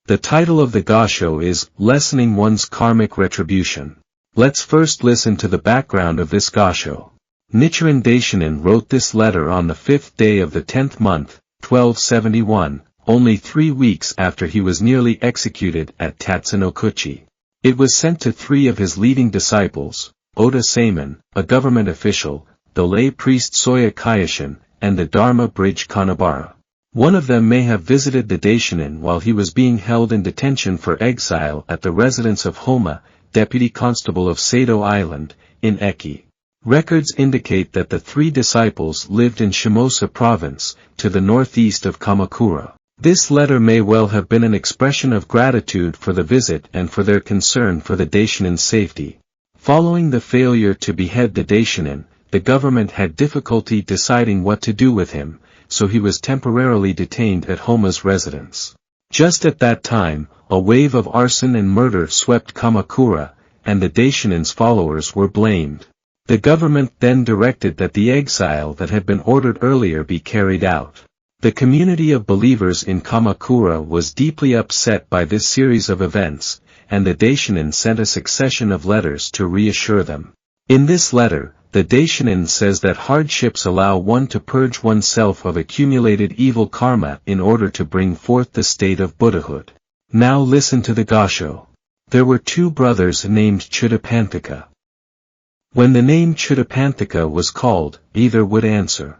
The title of the Gosho is Lessening One's Karmic Retribution. Let's first listen to the background of this Gosho. Nichiren Daishonin wrote this letter on the 5th day of the 10th month, 1271, only 3 weeks after he was nearly executed at Tatsunokuchi. It was sent to 3 of his leading disciples, Ōta Saemon, a government official, the lay priest Soya Kyōshin, and the Dharma Bridge Kanabara. One of them may have visited the Daishonin while he was being held in detention for exile at the residence of Homma, deputy constable of Sado Island, in Echi. Records indicate that the 3 disciples lived in Shimōsa Province, to the northeast of Kamakura. This letter may well have been an expression of gratitude for the visit and for their concern for the Daishonin's safety. Following the failure to behead the Daishonin, the government had difficulty deciding what to do with him, so he was temporarily detained at Homma's residence. Just at that time, a wave of arson and murder swept Kamakura, and the Daishonin's followers were blamed. The government then directed that the exile that had been ordered earlier be carried out. The community of believers in Kamakura was deeply upset by this series of events, and the Daishonin sent a succession of letters to reassure them. In this letter, the Daishonin says that hardships allow one to purge oneself of accumulated evil karma in order to bring forth the state of Buddhahood. Now listen to the Gosho. There were 2 brothers named Chudapanthaka. When the name Chudapanthaka was called, either would answer.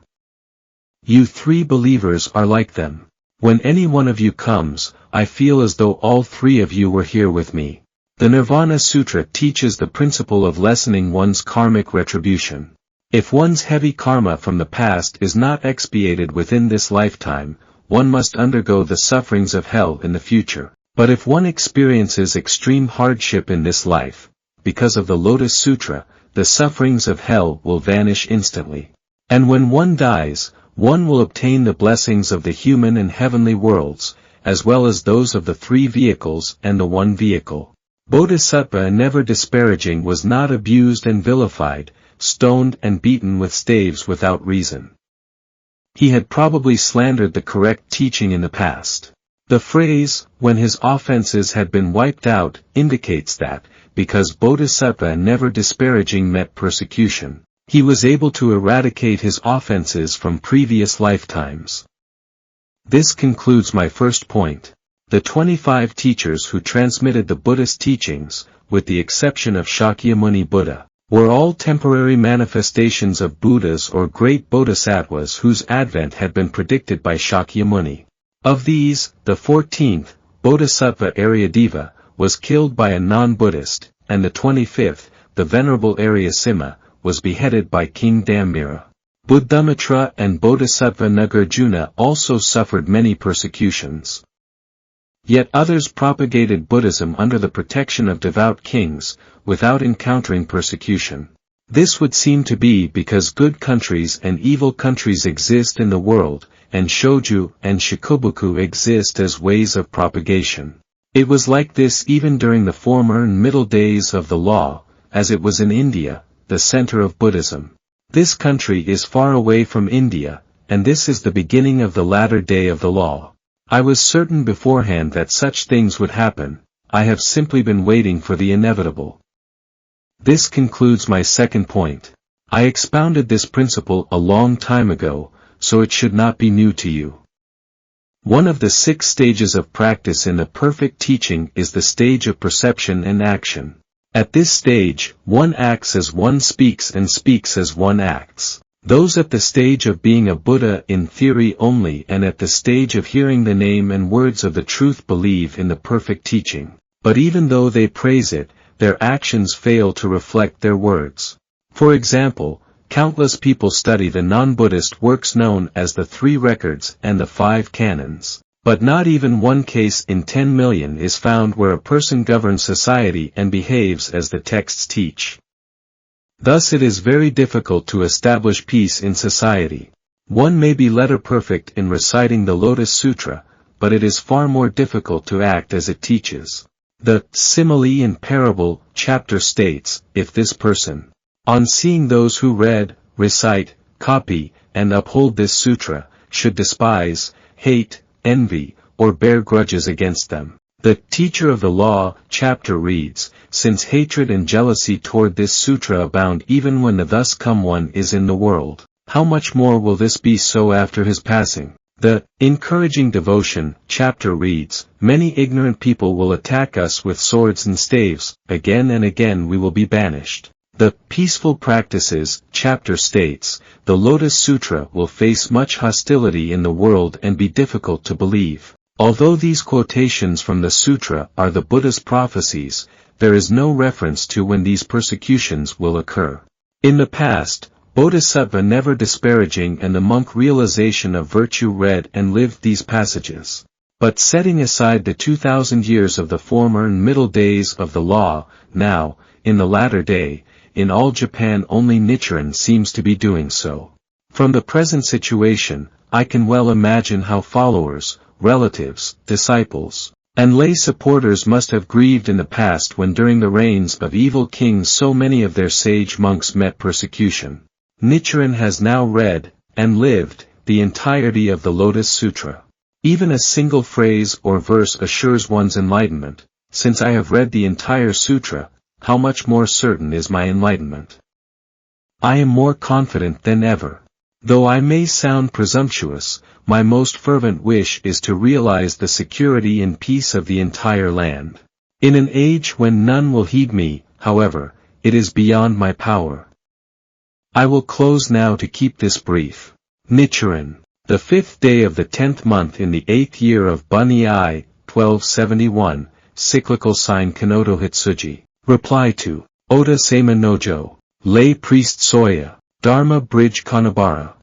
You 3 believers are like them. When any one of you comes, I feel as though all 3 of you were here with me. The Nirvana Sutra teaches the principle of lessening one's karmic retribution. If one's heavy karma from the past is not expiated within this lifetime, one must undergo the sufferings of hell in the future. But if one experiences extreme hardship in this life, because of the Lotus Sutra, the sufferings of hell will vanish instantly. And when one dies, one will obtain the blessings of the human and heavenly worlds, as well as those of the 3 vehicles and the 1 vehicle. Bodhisattva never disparaging was not abused and vilified, stoned and beaten with staves without reason. He had probably slandered the correct teaching in the past. The phrase, when his offenses had been wiped out, indicates that, because Bodhisattva never disparaging met persecution, he was able to eradicate his offenses from previous lifetimes. This concludes my first point. The 25 teachers who transmitted the Buddhist teachings, with the exception of Shakyamuni Buddha, were all temporary manifestations of Buddhas or great bodhisattvas whose advent had been predicted by Shakyamuni. Of these, the 14th, Bodhisattva Aryadeva, was killed by a non-Buddhist, and the 25th, the Venerable Aryasimha, was beheaded by King Dhamira. Buddhamitra and Bodhisattva Nagarjuna also suffered many persecutions. Yet others propagated Buddhism under the protection of devout kings, without encountering persecution. This would seem to be because good countries and evil countries exist in the world, and shoju and shikobuku exist as ways of propagation. It was like this even during the former and middle days of the law, as it was in India, the center of Buddhism. This country is far away from India, and this is the beginning of the latter day of the law. I was certain beforehand that such things would happen. I have simply been waiting for the inevitable. This concludes my second point. I expounded this principle a long time ago, so it should not be new to you. One of the 6 stages of practice in the perfect teaching is the stage of perception and action. At this stage, one acts as one speaks and speaks as one acts. Those at the stage of being a Buddha in theory only and at the stage of hearing the name and words of the truth believe in the perfect teaching. But even though they praise it, their actions fail to reflect their words. For example, countless people study the non-Buddhist works known as the 3 records and the 5 canons. But not even one case in 10 million is found where a person governs society and behaves as the texts teach. Thus it is very difficult to establish peace in society. One may be letter perfect in reciting the Lotus Sutra, but it is far more difficult to act as it teaches. The simile and parable chapter states, if this person, on seeing those who read, recite, copy, and uphold this sutra, should despise, hate, envy, or bear grudges against them, The Teacher of the Law chapter reads, since hatred and jealousy toward this sutra abound even when the thus come one is in the world, how much more will this be so after his passing? The Encouraging Devotion chapter reads, many ignorant people will attack us with swords and staves, again and again we will be banished. The Peaceful Practices chapter states, the Lotus Sutra will face much hostility in the world and be difficult to believe. Although these quotations from the sutra are the Buddha's prophecies, there is no reference to when these persecutions will occur. In the past, Bodhisattva never disparaging and the monk realization of virtue read and lived these passages. But setting aside the 2000 years of the former and middle days of the law, now, in the latter day, in all Japan only Nichiren seems to be doing so. From the present situation, I can well imagine how followers, relatives, disciples, and lay supporters must have grieved in the past when during the reigns of evil kings so many of their sage monks met persecution. Nichiren has now read, and lived, the entirety of the Lotus Sutra. Even a single phrase or verse assures one's enlightenment. Since I have read the entire sutra, how much more certain is my enlightenment? I am more confident than ever. Though I may sound presumptuous, my most fervent wish is to realize the security and peace of the entire land. In an age when none will heed me, however, it is beyond my power. I will close now to keep this brief. Nichiren, the 5th day of the 10th month in the 8th year of Bunei, 1271, cyclical sign Kanoto Hitsuji. Reply to Ōta Saemon Nojo, lay priest Soya, Dharma Bridge Kanabara.